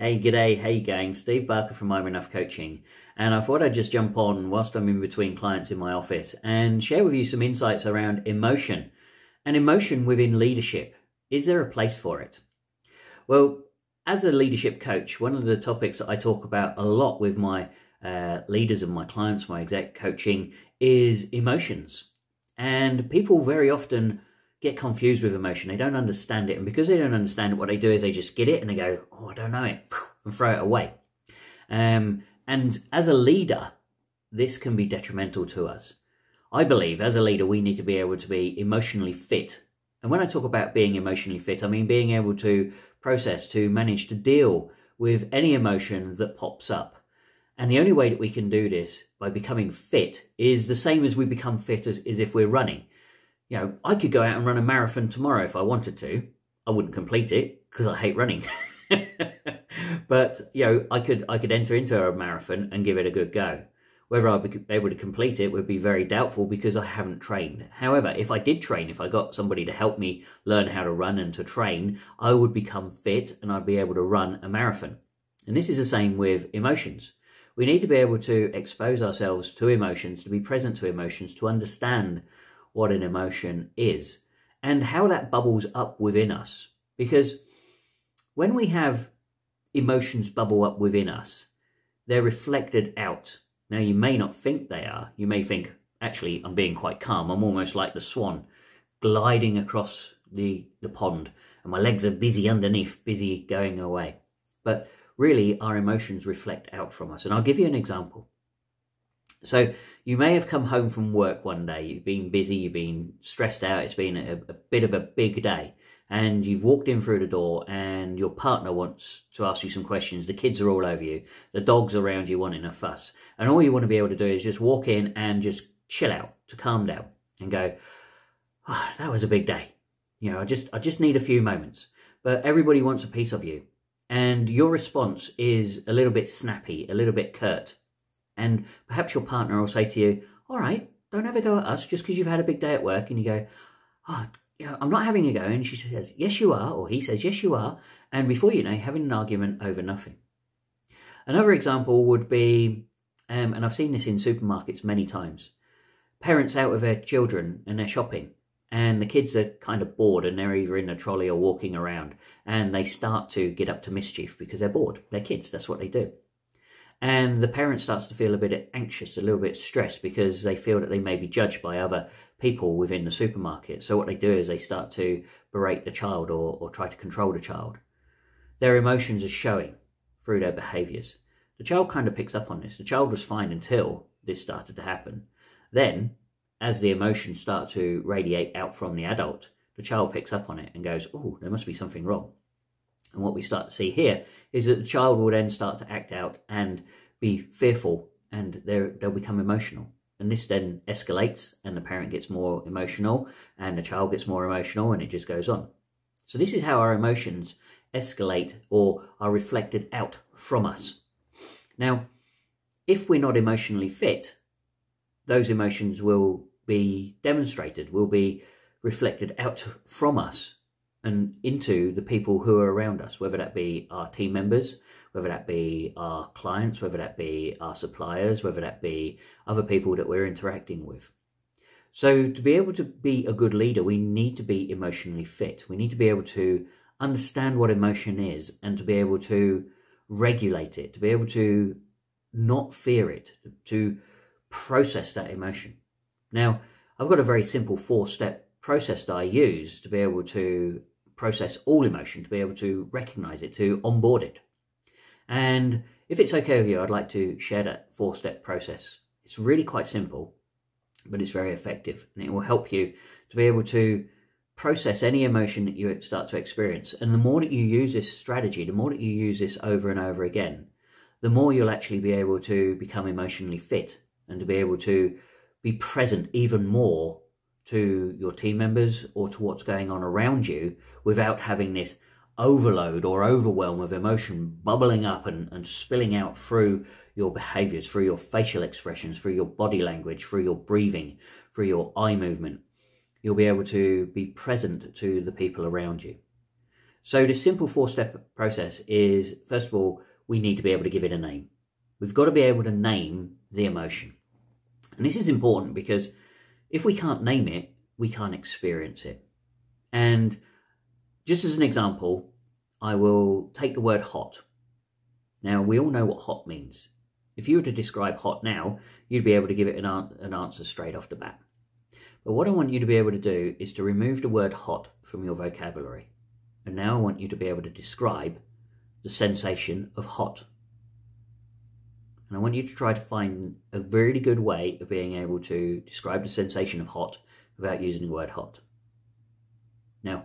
Hey, g'day, hey gang, Steve Barker from I'm Enough Coaching, and I thought I'd just jump on whilst I'm in between clients in my office and share with you some insights around emotion and emotion within leadership. Is there a place for it? Well, as a leadership coach, one of the topics that I talk about a lot with my leaders and my clients, my exec coaching, is emotions. And people very often get confused with emotion. They don't understand it. And because they don't understand it, what they do is they just get it and they go, oh, I don't know it, and throw it away. And as a leader, this can be detrimental to us. I believe as a leader, we need to be able to be emotionally fit. And when I talk about being emotionally fit, I mean being able to process, to manage to deal with any emotion that pops up. And the only way that we can do this by becoming fit is the same as we become fit as if we're running. You know, I could go out and run a marathon tomorrow if I wanted to. I wouldn't complete it because I hate running. But, you know, I could enter into a marathon and give it a good go. Whether I'd be able to complete it would be very doubtful because I haven't trained. However, if I did train, if I got somebody to help me learn how to run and to train, I would become fit and I'd be able to run a marathon. And this is the same with emotions. We need to be able to expose ourselves to emotions, to be present to emotions, to understand what an emotion is and how that bubbles up within us. Because when we have emotions bubble up within us, they're reflected out. Now, you may not think they are. You may think, actually, I'm being quite calm. I'm almost like the swan gliding across the pond and my legs are busy underneath, busy going away. But really, our emotions reflect out from us. And I'll give you an example. So you may have come home from work one day, you've been busy, you've been stressed out, it's been a bit of a big day, and you've walked in through the door and your partner wants to ask you some questions, the kids are all over you, the dog's around you wanting a fuss, and all you want to be able to do is just walk in and just chill out, to calm down, and go, oh, that was a big day. You know, I just need a few moments. But everybody wants a piece of you, and your response is a little bit snappy, a little bit curt. And perhaps your partner will say to you, all right, don't have a go at us just because you've had a big day at work. And you go, oh, you know, I'm not having a go. And she says, yes, you are. Or he says, yes, you are. And before you know, you're having an argument over nothing. Another example would be, and I've seen this in supermarkets many times, parents out with their children and they're shopping. And the kids are kind of bored and they're either in a trolley or walking around. And they start to get up to mischief because they're bored. They're kids. That's what they do. And the parent starts to feel a bit anxious, a little bit stressed because they feel that they may be judged by other people within the supermarket. So what they do is they start to berate the child or try to control the child. Their emotions are showing through their behaviours. The child kind of picks up on this. The child was fine until this started to happen. Then, as the emotions start to radiate out from the adult, the child picks up on it and goes, oh, there must be something wrong. And what we start to see here is that the child will then start to act out and be fearful and they'll become emotional. And this then escalates and the parent gets more emotional and the child gets more emotional and it just goes on. So this is how our emotions escalate or are reflected out from us. Now, if we're not emotionally fit, those emotions will be demonstrated, will be reflected out from us and into the people who are around us, whether that be our team members, whether that be our clients, whether that be our suppliers, whether that be other people that we're interacting with. So to be able to be a good leader, we need to be emotionally fit. We need to be able to understand what emotion is and to be able to regulate it, to be able to not fear it, to process that emotion. Now, I've got a very simple 4-step process that I use to be able to process all emotion, to be able to recognize it, to onboard it. And if it's okay with you, I'd like to share that 4-step process. It's really quite simple, but it's very effective, and it will help you to be able to process any emotion that you start to experience. And the more that you use this strategy, the more that you use this over and over again, the more you'll actually be able to become emotionally fit and to be able to be present even more to your team members or to what's going on around you without having this overload or overwhelm of emotion bubbling up and spilling out through your behaviors, through your facial expressions, through your body language, through your breathing, through your eye movement. You'll be able to be present to the people around you. So the simple 4-step process is, first of all, we need to be able to give it a name. We've got to be able to name the emotion. And this is important because if we can't name it, we can't experience it. And just as an example, I will take the word hot. Now, we all know what hot means. If you were to describe hot now, you'd be able to give it an answer straight off the bat. But what I want you to be able to do is to remove the word hot from your vocabulary. And now I want you to be able to describe the sensation of hot. And I want you to try to find a really good way of being able to describe the sensation of hot without using the word hot. Now,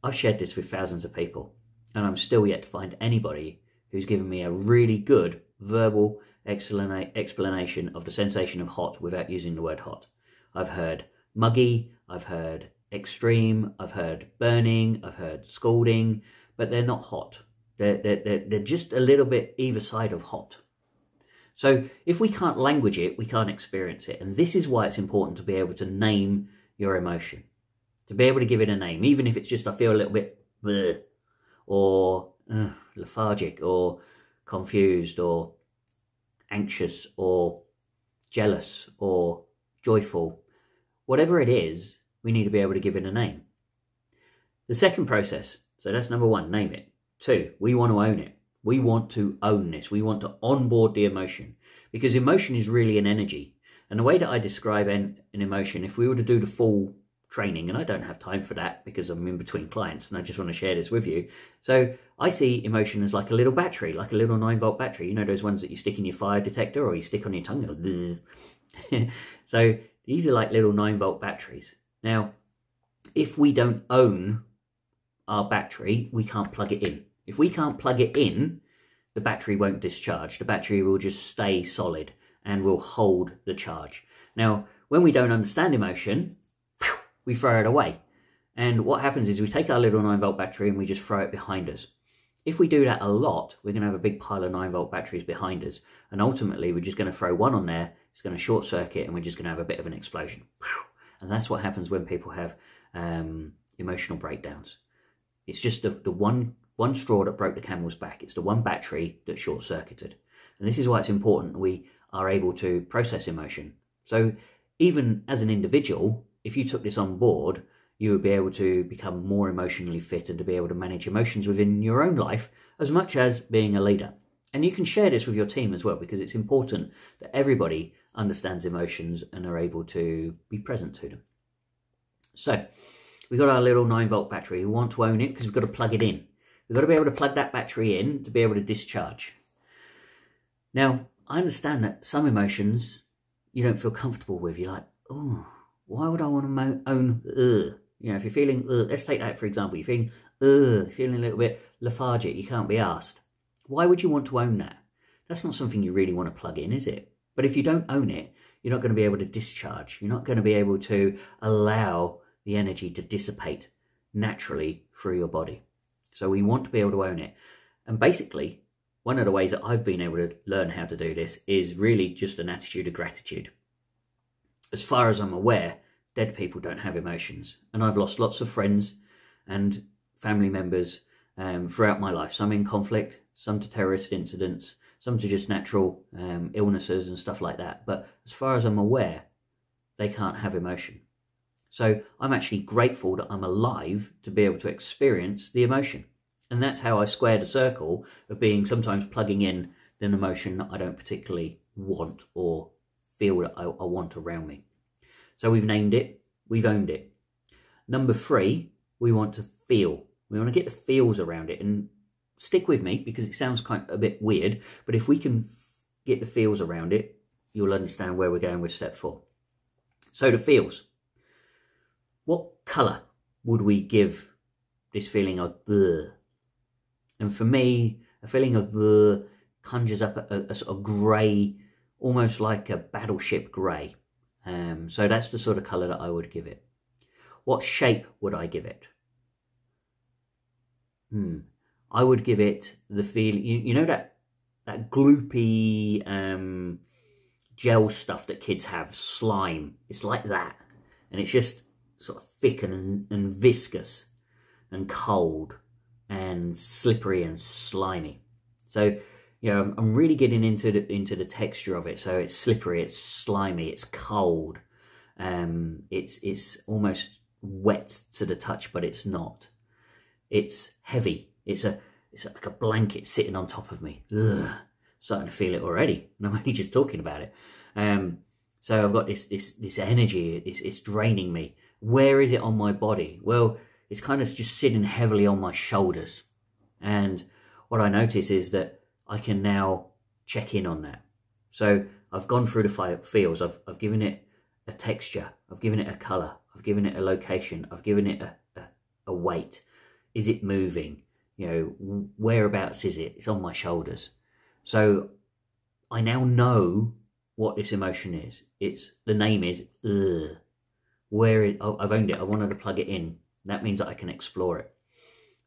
I've shared this with thousands of people, and I'm still yet to find anybody who's given me a really good verbal explanation of the sensation of hot without using the word hot. I've heard muggy, I've heard extreme, I've heard burning, I've heard scalding, but they're not hot. They're just a little bit either side of hot. So if we can't language it, we can't experience it. And this is why it's important to be able to name your emotion, to be able to give it a name, even if it's just, I feel a little bit bleh, or lethargic, or confused, or anxious, or jealous, or joyful. Whatever it is, we need to be able to give it a name. The second process, so that's number 1, name it. 2, we want to own it. We want to own this. We want to onboard the emotion, because emotion is really an energy. And the way that I describe an emotion, if we were to do the full training, and I don't have time for that because I'm in between clients and I just want to share this with you. So I see emotion as like a little battery, like a little 9-volt battery. You know those ones that you stick in your fire detector or you stick on your tongue? So these are like little 9-volt batteries. Now, if we don't own our battery, we can't plug it in. If we can't plug it in, the battery won't discharge. The battery will just stay solid and will hold the charge. Now, when we don't understand emotion, we throw it away. And what happens is we take our little 9-volt battery and we just throw it behind us. If we do that a lot, we're going to have a big pile of 9-volt batteries behind us. And ultimately, we're just going to throw one on there. It's going to short circuit and we're just going to have a bit of an explosion. And that's what happens when people have emotional breakdowns. It's just the one straw that broke the camel's back. It's the one battery that short circuited. And this is why it's important we are able to process emotion. So even as an individual, if you took this on board, you would be able to become more emotionally fit and to be able to manage emotions within your own life as much as being a leader. And you can share this with your team as well, because it's important that everybody understands emotions and are able to be present to them. So we've got our little 9-volt battery. We want to own it because we've got to plug it in. We've got to be able to plug that battery in to be able to discharge. Now, I understand that some emotions you don't feel comfortable with. You're like, oh, why would I want to own, You know, if you're feeling, let's take that for example. You're feeling a little bit lethargic. You can't be asked. Why would you want to own that? That's not something you really want to plug in, is it? But if you don't own it, you're not going to be able to discharge. You're not going to be able to allow the energy to dissipate naturally through your body. So we want to be able to own it. And basically, one of the ways that I've been able to learn how to do this is really just an attitude of gratitude. As far as I'm aware, dead people don't have emotions. And I've lost lots of friends and family members throughout my life. Some in conflict, some to terrorist incidents, some to just natural illnesses and stuff like that. But as far as I'm aware, they can't have emotion. So I'm actually grateful that I'm alive to be able to experience the emotion. And that's how I square the circle of being sometimes plugging in an emotion that I don't particularly want or feel that I want around me. So we've named it, we've owned it. Number 3, we want to feel. We want to get the feels around it. And stick with me because it sounds kind of a bit weird, but if we can get the feels around it, you'll understand where we're going with step 4. So the feels. What colour would we give this feeling of bleh? And for me, a feeling of bleh conjures up a sort of grey, almost like a battleship grey. So that's the sort of colour that I would give it. What shape would I give it? I would give it the feeling, you know that gloopy gel stuff that kids have, slime. It's like that. And it's just sort of thick and viscous and cold. and slippery and slimy. So, you know, I'm really getting into the texture of it. So it's slippery, it's slimy, it's cold. It's almost wet to the touch, but it's not. It's heavy. It's like a blanket sitting on top of me. Ugh, starting to feel it already, and I'm only just talking about it. So I've got this energy. It's draining me. Where is it on my body? Well, it's kind of just sitting heavily on my shoulders. And what I notice is that I can now check in on that. So I've gone through the feels. I've given it a texture. I've given it a color. I've given it a location. I've given it a weight. Is it moving? You know, whereabouts is it? It's on my shoulders. So I now know what this emotion is. The name is ugh. I've owned it. I wanted to plug it in. That means that I can explore it.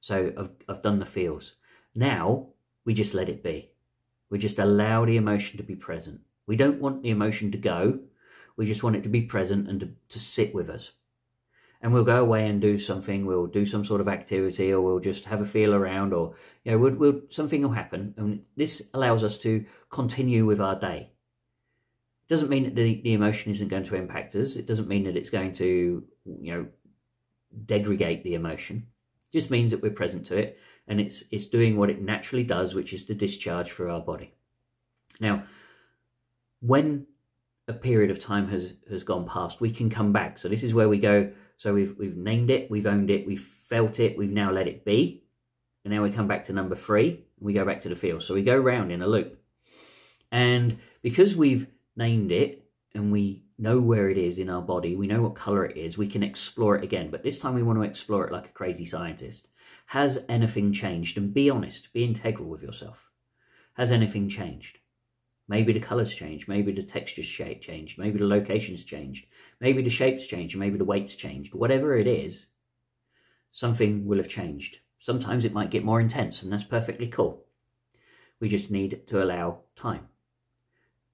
So I've done the feels. Now we just let it be. We just allow the emotion to be present. We don't want the emotion to go. We just want it to be present and to sit with us. And we'll go away and do something. We'll do some sort of activity, or we'll just have a feel around, or you know, something will happen. And this allows us to continue with our day. It doesn't mean that the emotion isn't going to impact us. It doesn't mean that it's going to, you know, degradate the emotion. It just means that we're present to it, and it's doing what it naturally does, which is to discharge through our body. Now, when a period of time has gone past, we can come back. So this is where we go. So we've named it, we've owned it, we've felt it, we've now let it be. And now we come back to number 3, and we go back to the feel. So we go round in a loop. And because we've named it and we know where it is in our body, we know what color it is, we can explore it again. But this time we want to explore it like a crazy scientist. Has anything changed? And be honest, be integral with yourself. Has anything changed? Maybe the colours changed, maybe the texture's changed, maybe the location's changed, maybe the shape's changed, maybe the weight's changed. Whatever it is, something will have changed. Sometimes it might get more intense, and that's perfectly cool. We just need to allow time.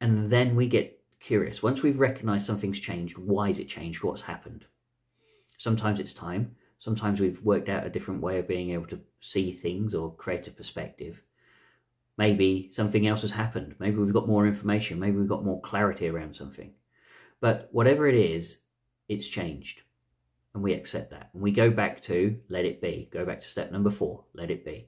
And then we get curious. Once we've recognised something's changed, why is it changed? What's happened? Sometimes it's time. Sometimes we've worked out a different way of being able to see things or create a perspective. Maybe something else has happened. Maybe we've got more information. Maybe we've got more clarity around something. But whatever it is, it's changed. And we accept that. And we go back to let it be. Go back to step number 4, let it be.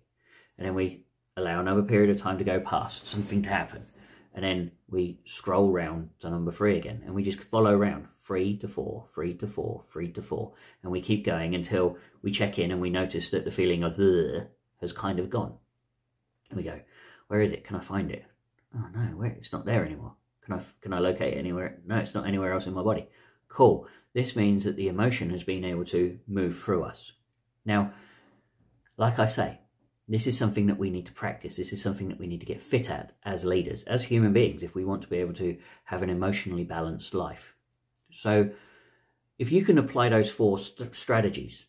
And then we allow another period of time to go past, something to happen. And then we scroll round to number 3 again. And we just follow around 3 to 4, 3 to 4, 3 to 4. And we keep going until we check in and we notice that the feeling of the has kind of gone. And we go, where is it? Can I find it? Oh no, it's not there anymore. Can I locate it anywhere? No, it's not anywhere else in my body. Cool. This means that the emotion has been able to move through us. Now, like I say, this is something that we need to practice. This is something that we need to get fit at as leaders, as human beings, if we want to be able to have an emotionally balanced life. So if you can apply those 4 strategies,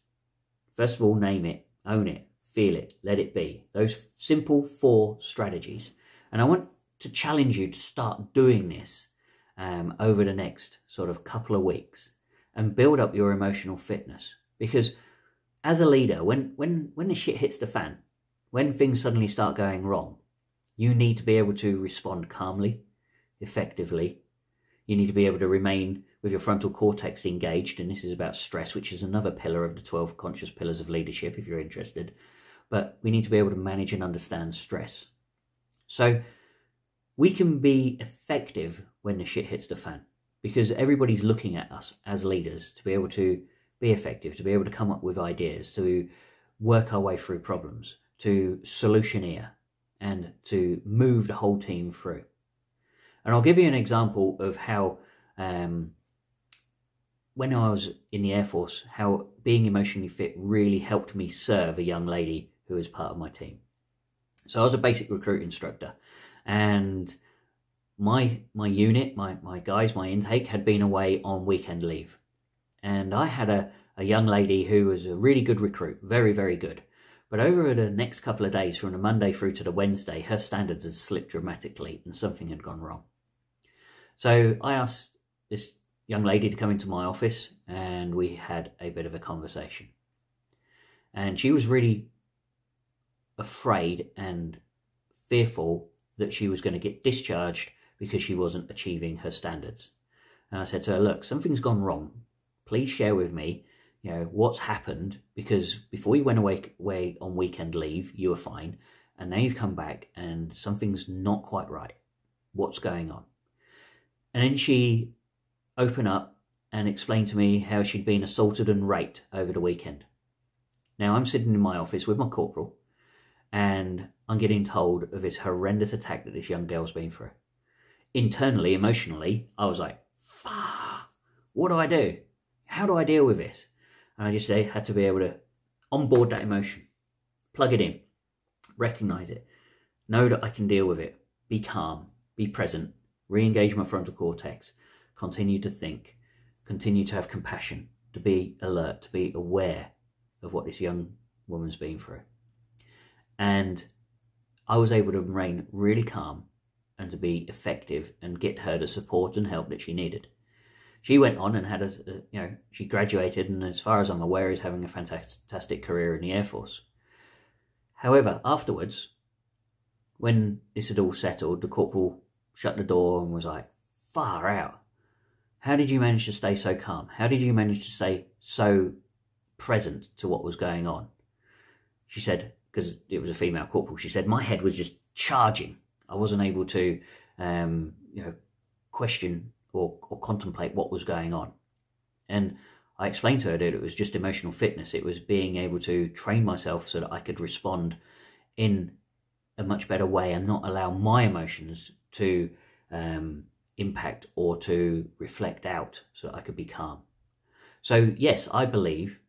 first of all, name it, own it, feel it, let it be. Those simple 4 strategies. And I want to challenge you to start doing this over the next sort of couple of weeks and build up your emotional fitness. Because as a leader, when the shit hits the fan, when things suddenly start going wrong, you need to be able to respond calmly, effectively. You need to be able to remain with your frontal cortex engaged. And this is about stress, which is another pillar of the 12 conscious pillars of leadership, if you're interested. But we need to be able to manage and understand stress. So we can be effective when the shit hits the fan, because everybody's looking at us as leaders to be able to be effective, to be able to come up with ideas, to work our way through problems, to solutioneer, and to move the whole team through. And I'll give you an example of how, when I was in the Air Force, how being emotionally fit really helped me serve a young lady who was part of my team. So I was a basic recruit instructor, and my unit, my guys, my intake had been away on weekend leave. And I had a young lady who was a really good recruit, very, very good. But over the next couple of days, from the Monday through to the Wednesday, her standards had slipped dramatically and something had gone wrong. So I asked this young lady to come into my office and we had a bit of a conversation. And she was really afraid and fearful that she was going to get discharged because she wasn't achieving her standards. And I said to her, look, something's gone wrong. Please share with me, what's happened, because before you went away on weekend leave, you were fine. And now you've come back and something's not quite right. What's going on? And then she opened up and explained to me how she'd been assaulted and raped over the weekend. Now I'm sitting in my office with my corporal and I'm getting told of this horrendous attack that this young girl's been through. Internally, emotionally, I was like, fuck, what do I do? How do I deal with this? And I just had to be able to onboard that emotion, plug it in, recognize it, know that I can deal with it, be calm, be present, re-engage my frontal cortex, continue to think, continue to have compassion, to be alert, to be aware of what this young woman's been through. And I was able to remain really calm and to be effective and get her the support and help that she needed. She went on and had she graduated, and as far as I'm aware is having a fantastic career in the Air Force. However, afterwards, when this had all settled, the corporal shut the door and was like, far out. How did you manage to stay so calm? How did you manage to stay so present to what was going on? She said, because it was a female corporal, she said, my head was just charging. I wasn't able to, question or contemplate what was going on. And I explained to her that it was just emotional fitness. It was being able to train myself so that I could respond in a much better way and not allow my emotions to impact or to reflect out, so that I could be calm. So yes, I believe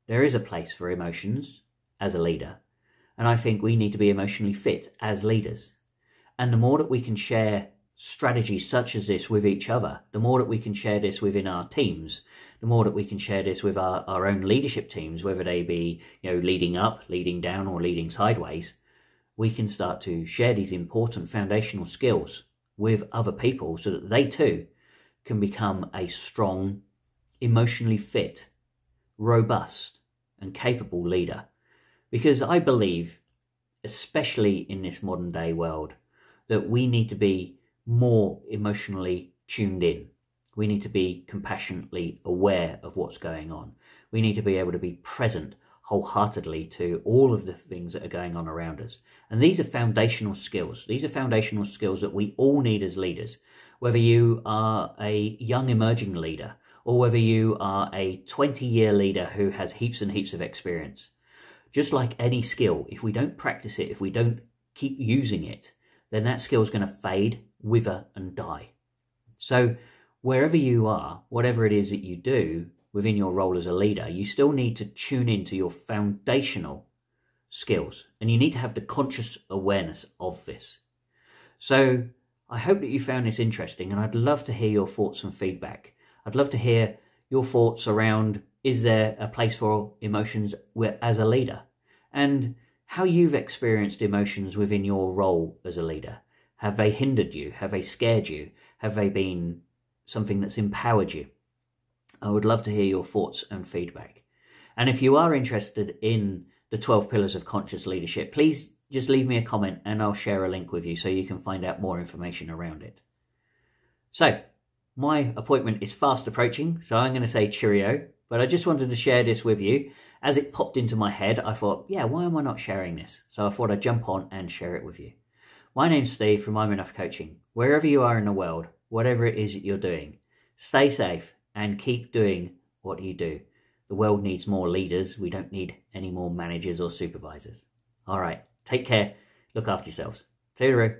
there is a place for emotions as a leader. And I think we need to be emotionally fit as leaders. And the more that we can share strategies such as this with each other, the more that we can share this within our teams, the more that we can share this with our own leadership teams, whether they be leading up, leading down, or leading sideways, we can start to share these important foundational skills with other people so that they too can become a strong, emotionally fit, robust, and capable leader. Because I believe, especially in this modern day world, that we need to be more emotionally tuned in. We need to be compassionately aware of what's going on. We need to be able to be present wholeheartedly to all of the things that are going on around us. And these are foundational skills. These are foundational skills that we all need as leaders. Whether you are a young emerging leader or whether you are a 20-year leader who has heaps and heaps of experience. Just like any skill, if we don't practice it, if we don't keep using it, then that skill is going to fade, wither and die. So wherever you are, whatever it is that you do within your role as a leader, you still need to tune into your foundational skills, and you need to have the conscious awareness of this. So I hope that you found this interesting, and I'd love to hear your thoughts and feedback. I'd love to hear your thoughts around, is there a place for emotions as a leader? And how you've experienced emotions within your role as a leader. Have they hindered you? Have they scared you? Have they been something that's empowered you? I would love to hear your thoughts and feedback. And if you are interested in the 12 Pillars of Conscious Leadership, please just leave me a comment and I'll share a link with you so you can find out more information around it. So, my appointment is fast approaching, so I'm going to say cheerio, but I just wanted to share this with you. As it popped into my head, I thought, yeah, why am I not sharing this? So I thought I'd jump on and share it with you. My name's Steve from I'm Enough Coaching. Wherever you are in the world, whatever it is that you're doing, stay safe and keep doing what you do. The world needs more leaders. We don't need any more managers or supervisors. All right, take care. Look after yourselves. Toodaloo.